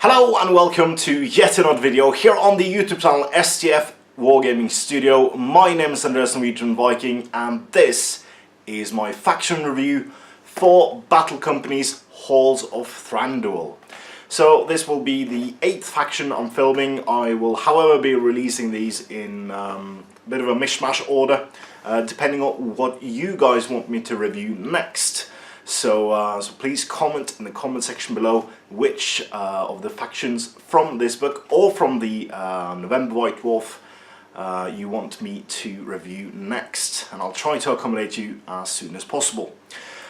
Hello and welcome to yet another video here on the YouTube channel STF Wargaming Studio. My name is Andreas Norwegian Viking and this is my faction review for Battle Company's Halls of Thranduil. So this will be the 8th faction I'm filming. I will however be releasing these in a bit of a mishmash order depending on what you guys want me to review next. So please comment in the comment section below which of the factions from this book or from the November White Dwarf you want me to review next, and I'll try to accommodate you as soon as possible.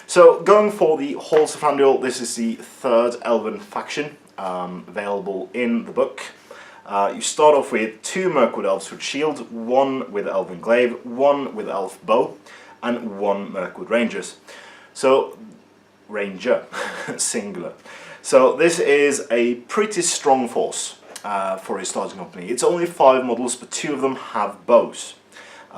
So going for the Halls of Thranduil, this is the 3rd Elven faction available in the book. You start off with 2 Mirkwood Elves with shield, 1 with Elven Glaive, 1 with Elf Bow, and 1 Mirkwood Rangers. So, Ranger, singular. So this is a pretty strong force for a starting company. It's only 5 models, but 2 of them have bows. They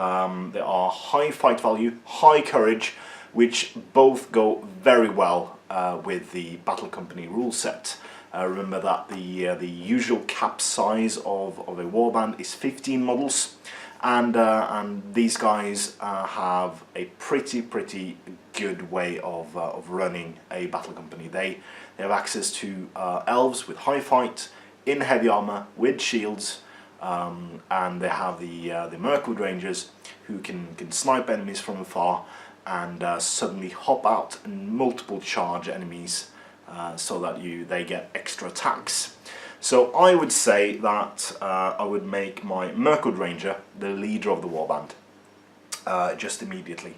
are high fight value, high courage, which both go very well with the Battle Company rule set. Remember that the usual cap size of a warband is 15 models. And these guys have a pretty good way of running a battle company. They have access to elves with high fight, in heavy armor, with shields, and they have the Mirkwood Rangers who can snipe enemies from afar and suddenly hop out and multiple charge enemies so that they get extra attacks. So I would say that I would make my Mirkwood Ranger the leader of the warband just immediately.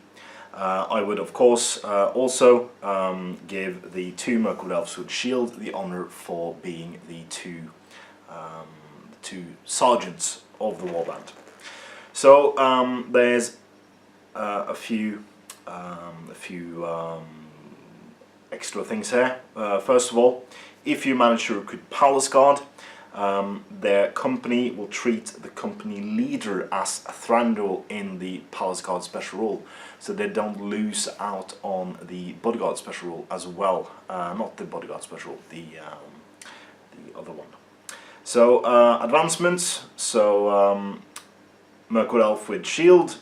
I would of course also give the 2 Mirkwood Elves with shield the honour for being the two sergeants of the warband. So there's a few extra things here. First of all, if you manage to recruit Palace Guard, their company will treat the company leader as a Thranduil in the Palace Guard special rule, so they don't lose out on the Bodyguard special rule as well. Not the Bodyguard special rule, the other one. So advancements. So Mirkwood Elf with shield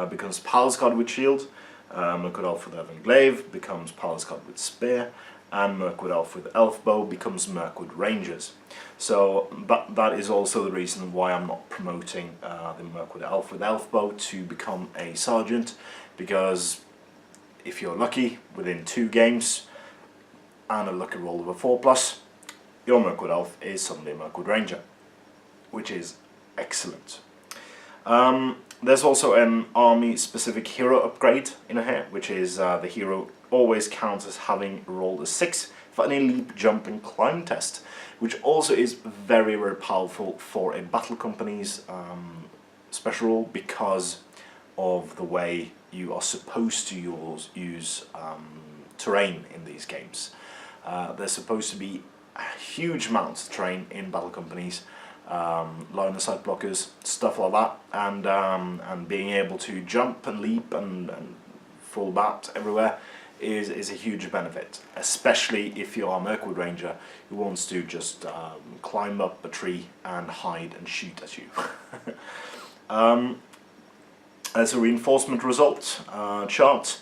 becomes Palace Guard with shield. Mirkwood Elf with Elven Glaive becomes Palace Guard with spear, and Mirkwood Elf with Elf Bow becomes Mirkwood Rangers. So that is also the reason why I'm not promoting the Mirkwood Elf with Elf Bow to become a sergeant, because if you're lucky, within 2 games and a lucky roll of a 4+, your Mirkwood Elf is suddenly a Mirkwood Ranger, which is excellent. There's also an army specific hero upgrade in here, which is the hero always counts as having rolled a 6 for any leap, jump and climb test, which also is very powerful for a battle company's special rule, because of the way you are supposed to use terrain in these games. There's supposed to be huge amounts of terrain in battle companies, line of sight blockers, stuff like that, and being able to jump and leap and full bat everywhere is a huge benefit, especially if you are a Mirkwood Ranger who wants to just climb up a tree and hide and shoot at you. As a reinforcement result chart,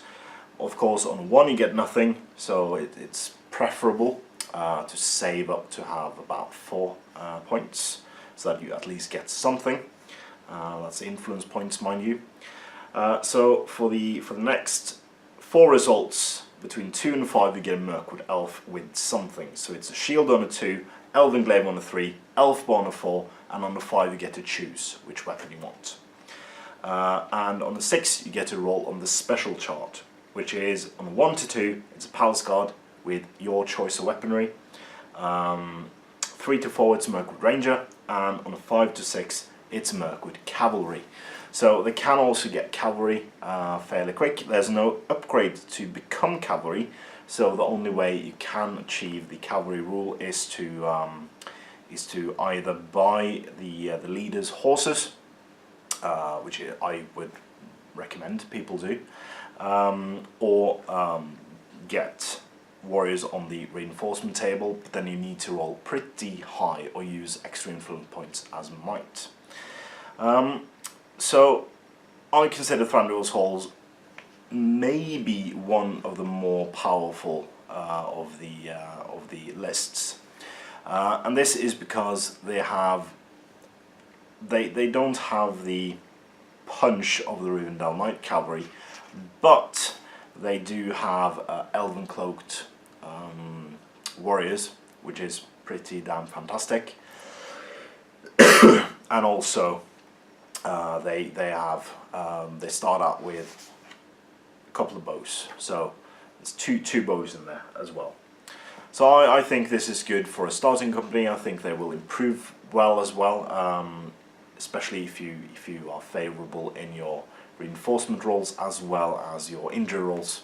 of course on 1 you get nothing, so it's preferable to save up to have about 4 points, so that you at least get something. That's influence points, mind you. So for the next 4 results, between 2 and 5 you get a Mirkwood Elf with something. So it's a shield on a 2, Elven Glaive on a 3, Elf Bow on a 4, and on the 5 you get to choose which weapon you want. And on the 6 you get to roll on the special chart, which is on 1 to 2 it's a Palace Guard with your choice of weaponry. 3 to 4 it's a Mirkwood Ranger, and on a 5 to 6 it's Mirkwood Cavalry. So they can also get Cavalry fairly quick. There's no upgrade to become Cavalry, so the only way you can achieve the Cavalry rule is to either buy the leader's horses, which I would recommend people do, or get warriors on the reinforcement table, but then you need to roll pretty high or use extra influence points as might. So I consider Thranduil's Halls maybe one of the more powerful of the lists, and this is because they don't have the punch of the Rivendell Knight Cavalry, but they do have elven cloaked warriors, which is pretty damn fantastic. And also they start out with a couple of bows, so there's two bows in there as well. So I think this is good for a starting company. I think they will improve well as well, especially if you are favourable in your reinforcement rolls as well as your injury rolls,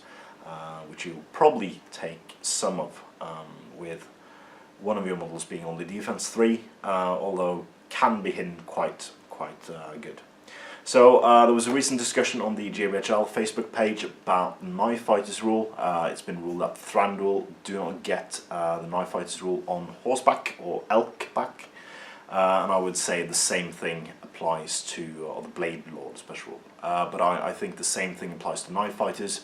which you'll probably take some of, with one of your models being only defense 3, although can be hidden quite good. So there was a recent discussion on the GBHL Facebook page about the Knife Fighters rule. It's been ruled that Thranduil do not get the Knife Fighters rule on horseback or elk back, and I would say the same thing applies to the Blade Lord special rule. But I think the same thing applies to Knife Fighters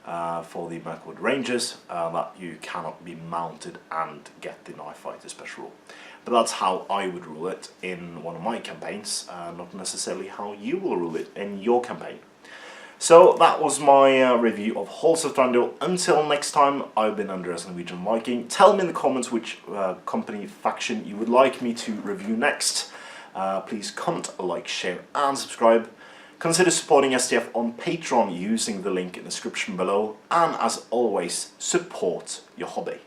for the Mirkwood Rangers, that you cannot be mounted and get the Knife Fighter special rule. But that's how I would rule it in one of my campaigns, not necessarily how you will rule it in your campaign. So that was my review of Halls of Thranduil. Until next time, I've been Andreas Norwegian Viking. Tell me in the comments which company faction you would like me to review next. Please comment, like, share and subscribe. Consider supporting STF on Patreon using the link in the description below. And as always, support your hobby.